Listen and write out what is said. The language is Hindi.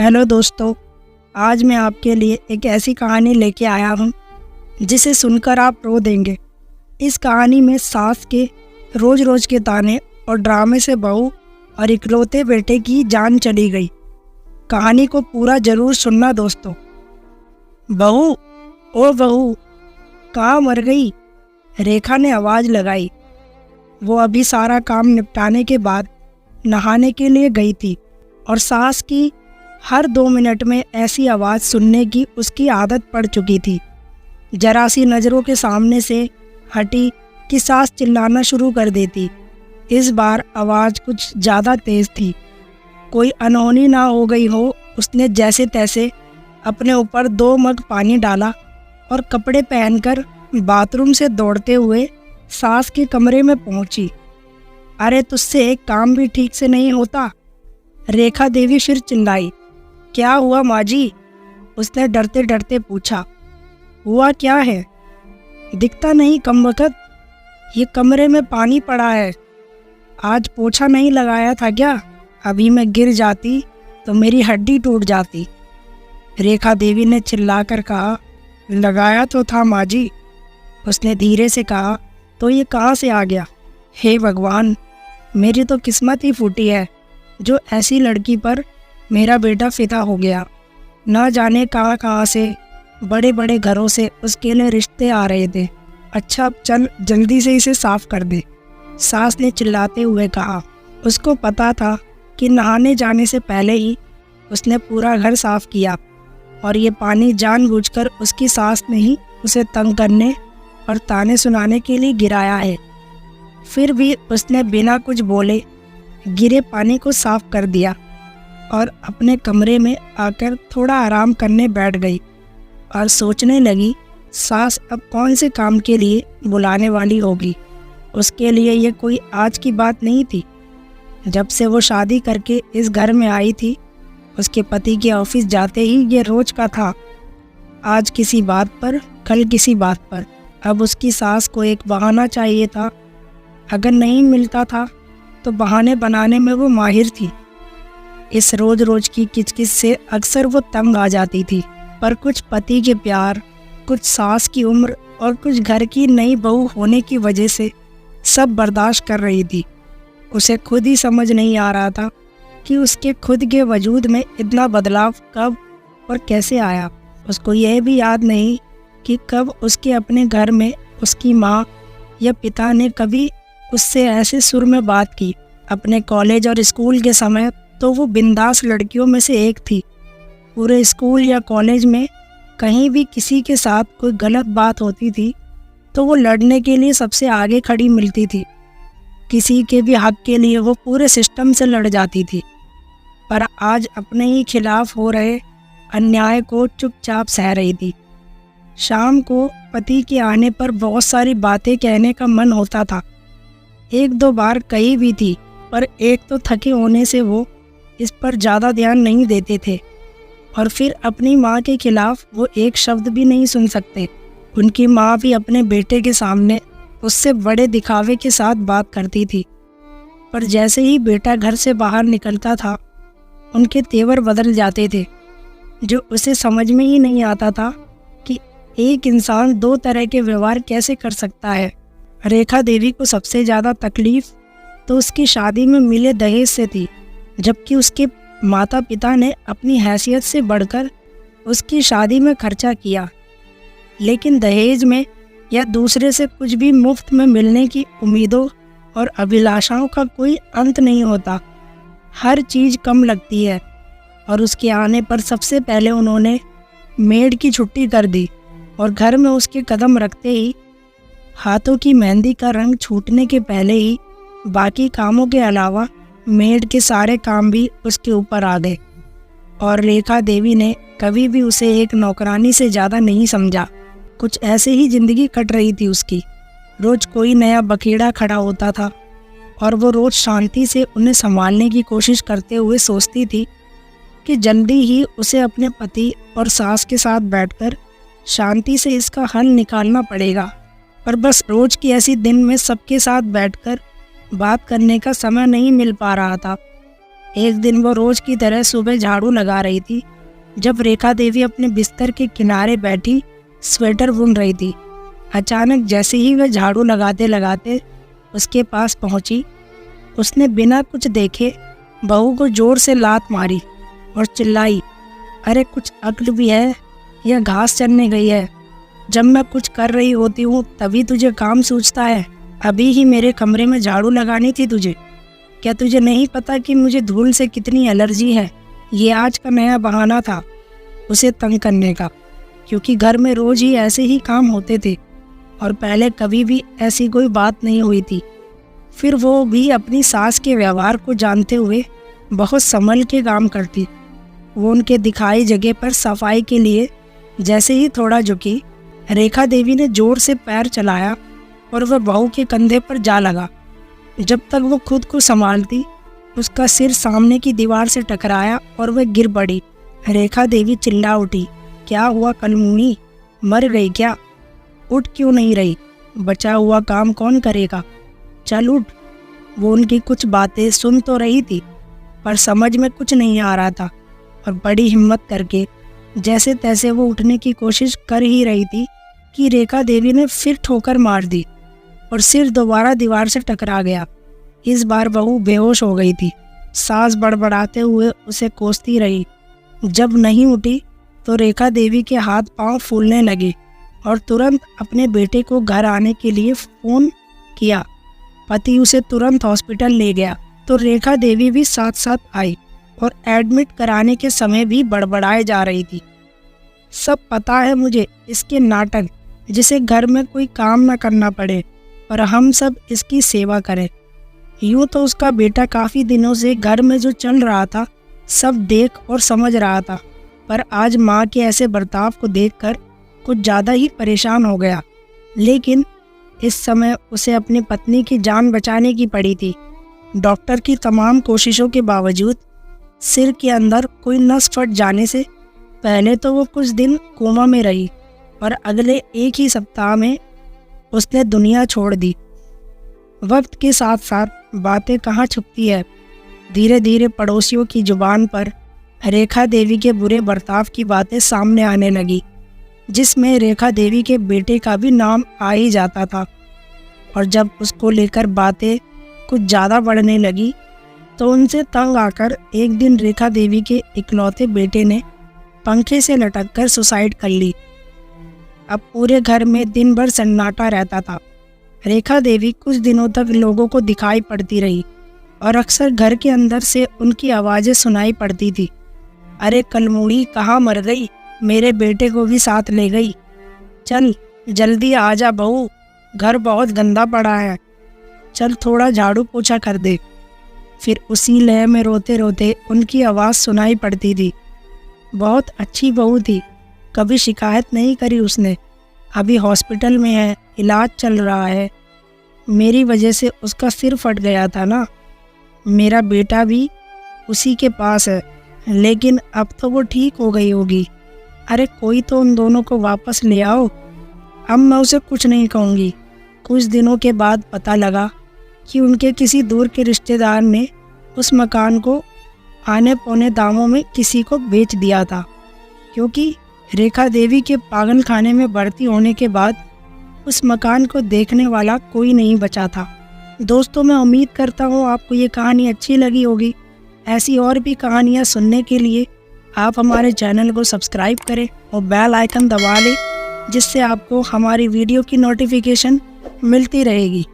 हेलो दोस्तों, आज मैं आपके लिए एक ऐसी कहानी लेके आया हूँ जिसे सुनकर आप रो देंगे। इस कहानी में सास के रोज रोज के ताने और ड्रामे से बहू और इकलौते बेटे की जान चली गई। कहानी को पूरा जरूर सुनना दोस्तों। बहू, ओ बहू, कहाँ मर गई? रेखा ने आवाज़ लगाई। वो अभी सारा काम निपटाने के बाद नहाने के लिए गई थी और सास की हर 2 मिनट में ऐसी आवाज़ सुनने की उसकी आदत पड़ चुकी थी। जरा सी नज़रों के सामने से हटी कि सास चिल्लाना शुरू कर देती। इस बार आवाज़ कुछ ज़्यादा तेज़ थी। कोई अनहोनी ना हो गई हो। उसने जैसे तैसे अपने ऊपर 2 मग पानी डाला और कपड़े पहनकर बाथरूम से दौड़ते हुए सास के कमरे में पहुंची। अरे तुझसे एक काम भी ठीक से नहीं होता? रेखा देवी फिर चिल्लाई। क्या हुआ माँ जी? उसने डरते डरते पूछा। हुआ क्या है? दिखता नहीं कमबख्त, ये कमरे में पानी पड़ा है। आज पोछा नहीं लगाया था क्या? अभी मैं गिर जाती तो मेरी हड्डी टूट जाती। रेखा देवी ने चिल्लाकर कहा। लगाया तो था माँ जी। उसने धीरे से कहा। तो ये कहाँ से आ गया? हे भगवान, मेरी तो किस्मत ही फूटी है जो ऐसी लड़की पर मेरा बेटा फिदा हो गया। न जाने कहाँ कहाँ से बड़े बड़े घरों से उसके लिए रिश्ते आ रहे थे। अच्छा अब चल जल्दी से इसे साफ कर दे, सास ने चिल्लाते हुए कहा। उसको पता था कि नहाने जाने से पहले ही उसने पूरा घर साफ किया और ये पानी जानबूझकर उसकी सास ने ही उसे तंग करने और ताने सुनाने के लिए गिराया है। फिर भी उसने बिना कुछ बोले गिरे पानी को साफ कर दिया और अपने कमरे में आकर थोड़ा आराम करने बैठ गई और सोचने लगी सास अब कौन से काम के लिए बुलाने वाली होगी। उसके लिए ये कोई आज की बात नहीं थी। जब से वो शादी करके इस घर में आई थी, उसके पति के ऑफिस जाते ही ये रोज का था। आज किसी बात पर, कल किसी बात पर। अब उसकी सास को एक बहाना चाहिए था। अगर नहीं मिलता था तो बहाने बनाने में वो माहिर थी। इस रोज रोज की किचकिच से अक्सर वो तंग आ जाती थी, पर कुछ पति के प्यार, कुछ सास की उम्र और कुछ घर की नई बहू होने की वजह से सब बर्दाश्त कर रही थी। उसे खुद ही समझ नहीं आ रहा था कि उसके खुद के वजूद में इतना बदलाव कब और कैसे आया। उसको यह भी याद नहीं कि कब उसके अपने घर में उसकी माँ या पिता ने कभी उससे ऐसे सुर में बात की। अपने कॉलेज और स्कूल के समय तो वो बिंदास लड़कियों में से एक थी। पूरे स्कूल या कॉलेज में कहीं भी किसी के साथ कोई गलत बात होती थी तो वो लड़ने के लिए सबसे आगे खड़ी मिलती थी। किसी के भी हक के लिए वो पूरे सिस्टम से लड़ जाती थी। पर आज अपने ही खिलाफ हो रहे अन्याय को चुपचाप सह रही थी। शाम को पति के आने पर बहुत सारी बातें कहने का मन होता था। 1-2 बार कही भी थी, पर एक तो थके होने से वो इस पर ज़्यादा ध्यान नहीं देते थे। और फिर अपनी माँ के खिलाफ वो एक शब्द भी नहीं सुन सकते। उनकी माँ भी अपने बेटे के सामने उससे बड़े दिखावे के साथ बात करती थी, पर जैसे ही बेटा घर से बाहर निकलता था उनके तेवर बदल जाते थे, जो उसे समझ में ही नहीं आता था कि एक इंसान 2 तरह के व्यवहार कैसे कर सकता है। रेखा देवी को सबसे ज़्यादा तकलीफ़ तो उसकी शादी में मिले दहेज से थी, जबकि उसके माता पिता ने अपनी हैसियत से बढ़कर उसकी शादी में खर्चा किया। लेकिन दहेज में या दूसरे से कुछ भी मुफ्त में मिलने की उम्मीदों और अभिलाषाओं का कोई अंत नहीं होता। हर चीज़ कम लगती है और उसके आने पर सबसे पहले उन्होंने मेड की छुट्टी कर दी और घर में उसके कदम रखते ही हाथों की मेहंदी का रंग छूटने के पहले ही बाकी कामों के अलावा मेड के सारे काम भी उसके ऊपर आ गए। और रेखा देवी ने कभी भी उसे एक नौकरानी से ज़्यादा नहीं समझा। कुछ ऐसे ही ज़िंदगी कट रही थी उसकी। रोज़ कोई नया बखेड़ा खड़ा होता था और वो रोज़ शांति से उन्हें संभालने की कोशिश करते हुए सोचती थी कि जल्दी ही उसे अपने पति और सास के साथ बैठकर शांति से इसका हल निकालना पड़ेगा। पर बस रोज़ की ऐसी दिन में सबके साथ बैठकर बात करने का समय नहीं मिल पा रहा था। एक दिन वो रोज की तरह सुबह झाड़ू लगा रही थी, जब रेखा देवी अपने बिस्तर के किनारे बैठी स्वेटर बुन रही थी। अचानक जैसे ही वह झाड़ू लगाते लगाते उसके पास पहुंची, उसने बिना कुछ देखे बहू को जोर से लात मारी और चिल्लाई, अरे कुछ अक्ल भी है, यह घास चरने गई है। जब मैं कुछ कर रही होती हूँ तभी तुझे काम सूझता है। अभी ही मेरे कमरे में झाड़ू लगानी थी तुझे। क्या तुझे नहीं पता कि मुझे धूल से कितनी एलर्जी है? ये आज का नया बहाना था उसे तंग करने का, क्योंकि घर में रोज ही ऐसे ही काम होते थे और पहले कभी भी ऐसी कोई बात नहीं हुई थी। फिर वो भी अपनी सास के व्यवहार को जानते हुए बहुत संभल के काम करती। वो उनके दिखाई जगह पर सफाई के लिए जैसे ही थोड़ा झुकी, रेखा देवी ने जोर से पैर चलाया और वह बहू के कंधे पर जा लगा। जब तक वो खुद को संभालती, उसका सिर सामने की दीवार से टकराया और वह गिर पड़ी। रेखा देवी चिल्ला उठी, क्या हुआ कलमुनी, मर गई क्या? उठ क्यों नहीं रही? बचा हुआ काम कौन करेगा? चल उठ। वो उनकी कुछ बातें सुन तो रही थी, पर समझ में कुछ नहीं आ रहा था और बड़ी हिम्मत करके जैसे तैसे वो उठने की कोशिश कर ही रही थी कि रेखा देवी ने फिर ठोकर मार दी और सिर दोबारा दीवार से टकरा गया। इस बार बहू बेहोश हो गई थी। सास बड़बड़ाते हुए उसे कोसती रही। जब नहीं उठी तो रेखा देवी के हाथ पांव फूलने लगे और तुरंत अपने बेटे को घर आने के लिए फ़ोन किया। पति उसे तुरंत हॉस्पिटल ले गया तो रेखा देवी भी साथ साथ आई और एडमिट कराने के समय भी बड़बड़ाए जा रही थी। सब पता है मुझे इसके नाटक, जिसे घर में कोई काम न करना पड़े और हम सब इसकी सेवा करें। यूँ तो उसका बेटा काफ़ी दिनों से घर में जो चल रहा था सब देख और समझ रहा था, पर आज माँ के ऐसे बर्ताव को देखकर कुछ ज़्यादा ही परेशान हो गया। लेकिन इस समय उसे अपनी पत्नी की जान बचाने की पड़ी थी। डॉक्टर की तमाम कोशिशों के बावजूद सिर के अंदर कोई नस फट जाने से पहले तो वो कुछ दिन कोमा में रही और अगले एक ही सप्ताह में उसने दुनिया छोड़ दी। वक्त के साथ साथ बातें कहाँ छुपती है। धीरे धीरे पड़ोसियों की जुबान पर रेखा देवी के बुरे बर्ताव की बातें सामने आने लगी, जिसमें रेखा देवी के बेटे का भी नाम आ ही जाता था। और जब उसको लेकर बातें कुछ ज़्यादा बढ़ने लगी तो उनसे तंग आकर एक दिन रेखा देवी के इकलौते बेटे ने पंखे से लटककर सुसाइड कर ली। अब पूरे घर में दिन भर सन्नाटा रहता था। रेखा देवी कुछ दिनों तक लोगों को दिखाई पड़ती रही और अक्सर घर के अंदर से उनकी आवाज़ें सुनाई पड़ती थी, अरे कलमुड़ी कहाँ मर गई, मेरे बेटे को भी साथ ले गई, चल जल्दी आ जा बहू, घर बहुत गंदा पड़ा है, चल थोड़ा झाड़ू पोछा कर दे। फिर उसी लय में रोते रोते उनकी आवाज़ सुनाई पड़ती थी। बहुत अच्छी बहू थी, कभी शिकायत नहीं करी उसने, अभी हॉस्पिटल में है, इलाज चल रहा है, मेरी वजह से उसका सिर फट गया था ना, मेरा बेटा भी उसी के पास है, लेकिन अब तो वो ठीक हो गई होगी, अरे कोई तो उन दोनों को वापस ले आओ। अब मैं उसे कुछ नहीं कहूँगी। कुछ दिनों के बाद पता लगा कि उनके किसी दूर के रिश्तेदार ने उस मकान को आने पौने दामों में किसी को बेच दिया था, क्योंकि रेखा देवी के पागल खाने में भर्ती होने के बाद उस मकान को देखने वाला कोई नहीं बचा था। दोस्तों, मैं उम्मीद करता हूँ आपको ये कहानी अच्छी लगी होगी। ऐसी और भी कहानियाँ सुनने के लिए आप हमारे चैनल को सब्सक्राइब करें और बेल आइकन दबा लें, जिससे आपको हमारी वीडियो की नोटिफिकेशन मिलती रहेगी।